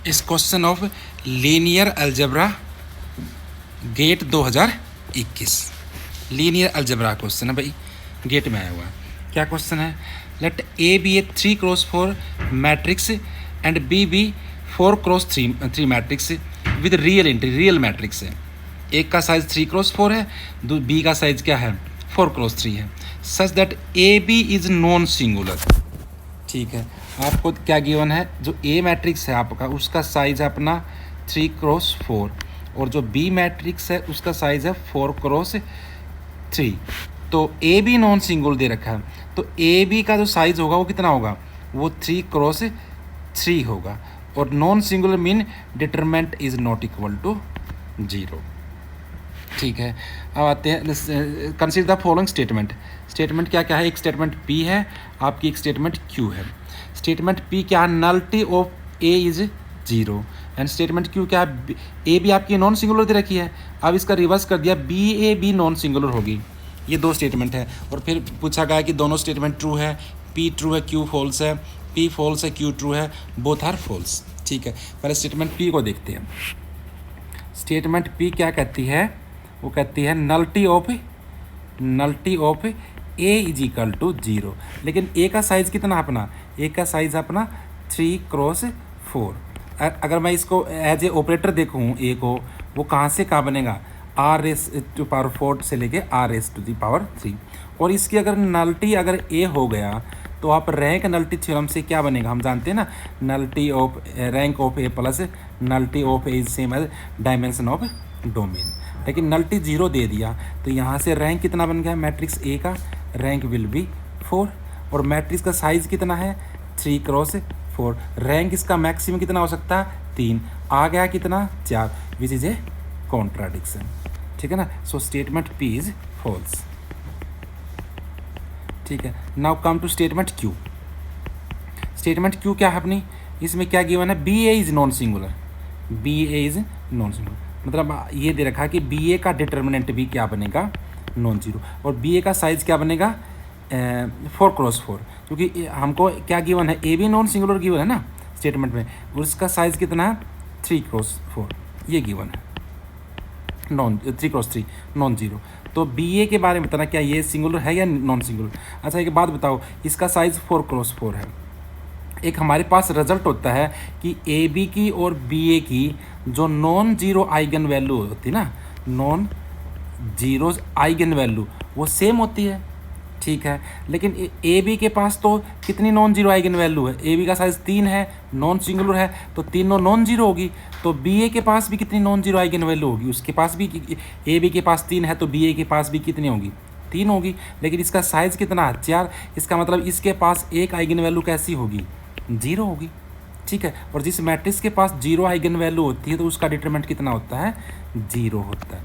इस question of linear algebra GATE 2021 linear algebra question है भाई, गेट में आया हुआ है। क्या क्वेश्चन है? Let A B a 3x4 matrix and B B 4x3 matrix with real entry, real matrix है। एक का साइज 3x4 है, बी का साइज क्या है 4x3 है, such that A B is non singular. ठीक है, आपको क्या गिवन है? जो ए मैट्रिक्स है आपका, उसका साइज है अपना 3x4 और जो बी मैट्रिक्स है उसका साइज है 4x3। तो ए बी नॉन सिंगुलर दे रखा है, तो ए बी का जो साइज होगा वो कितना होगा? वो 3x3 होगा। और non singular mean determinant is not equal to 0। ठीक है, अब आते हैं consider the following statement. Statement क्या क्या है? एक स्टेटमेंट पी है आपकी, एक स्टेटमेंट क्यू है। स्टेटमेंट पी क्या है? Nullity of A is 0 and statement Q क्या है? ए बी आपकी नॉन सिंगुलर दे रखी है, अब इसका रिवर्स कर दिया, B A B non singular होगी। ये दो स्टेटमेंट है और फिर पूछा गया कि दोनों स्टेटमेंट ट्रू है, पी ट्रू है क्यू फॉल्स है, पी फॉल्स है क्यू ट्रू है, बोथ आर फॉल्स। ठीक है, पहले स्टेटमेंट पी को देखते हैं। स्टेटमेंट पी क्या कहती है? वो कहती है nullity of A is equal to 0। लेकिन ए का साइज़ कितना अपना? ए का साइज़ अपना 3x4। अगर मैं इसको एज ए ऑपरेटर देखूँ ए को, वो कहाँ से कहाँ बनेगा? r⁴ से लेके r⁻3। और इसकी अगर नल्टी अगर ए हो गया तो आप रैंक नल्टी थ्योरम से क्या बनेगा? हम जानते हैं ना, nullity of rank of A plus nullity of A is same as dimension of domain. लेकिन नल्टी 0 दे दिया तो यहाँ से रैंक कितना बन गया? मैट्रिक्स ए का रैंक विल बी 4 और मैट्रिक्स का साइज कितना है? 3x4। रैंक इसका मैक्सिमम कितना हो सकता है? 3। आ गया कितना? 4, विच इज ए कॉन्ट्राडिक्शन। ठीक है ना, so statement P is false. ठीक है, now come to statement Q. Statement Q क्या है अपनी? इसमें क्या गिवन है? B A is non singular. B A is non singular मतलब ये दे रखा है कि बी ए का डिटर्मिनेंट भी क्या बनेगा? Non zero. और बी ए का साइज़ क्या बनेगा? 4x4, क्योंकि हमको क्या गिवन है? A B non singular given है ना स्टेटमेंट में, उसका साइज़ कितना है? 3x4 ये गिवन है, 3x3 नॉन जीरो। तो बी ए के बारे में बताना, क्या ये सिंगुलर है या नॉन सिंगुलर? अच्छा एक बात बताओ, इसका साइज़ 4x4 है। एक हमारे पास रिजल्ट होता है कि ए बी की और बी ए की जो नॉन जीरो आइगन वैल्यू होती है ना, नॉन जीरो आइगन वैल्यू वो सेम होती है। ठीक है, लेकिन ए बी के पास तो कितनी नॉन जीरो आइगन वैल्यू है? ए बी का साइज 3 है, नॉन सिंगुलर है, तो तीनों नॉन जीरो होगी। तो बी ए के पास भी कितनी नॉन जीरो आइगन वैल्यू होगी? उसके पास भी, ए बी के पास 3 है तो बी ए के पास भी कितनी होगी? 3 होगी। लेकिन इसका साइज़ कितना है? 4। इसका मतलब इसके पास एक आइगन वैल्यू कैसी होगी? 0 होगी। ठीक है, और जिस मैट्रिक्स के पास 0 आइगन वैल्यू होती है तो उसका डिटरमिनेंट कितना होता है? 0 होता है।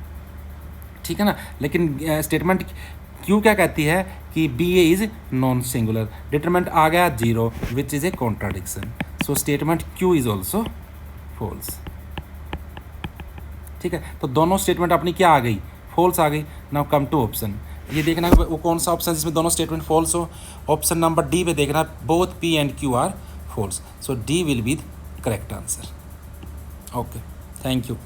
ठीक है ना, लेकिन स्टेटमेंट क्यू क्या कहती है कि B A is non singular, determinant आ गया 0 which is a contradiction. So statement Q is also false. ठीक है, तो दोनों स्टेटमेंट अपनी क्या आ गई? फॉल्स आ गई। Now come to option. ये देखना वो कौन सा ऑप्शन जिसमें दोनों स्टेटमेंट फॉल्स हो। ऑप्शन नंबर डी पे देखना, both P and Q are false. So D will be the correct answer. Okay, thank you.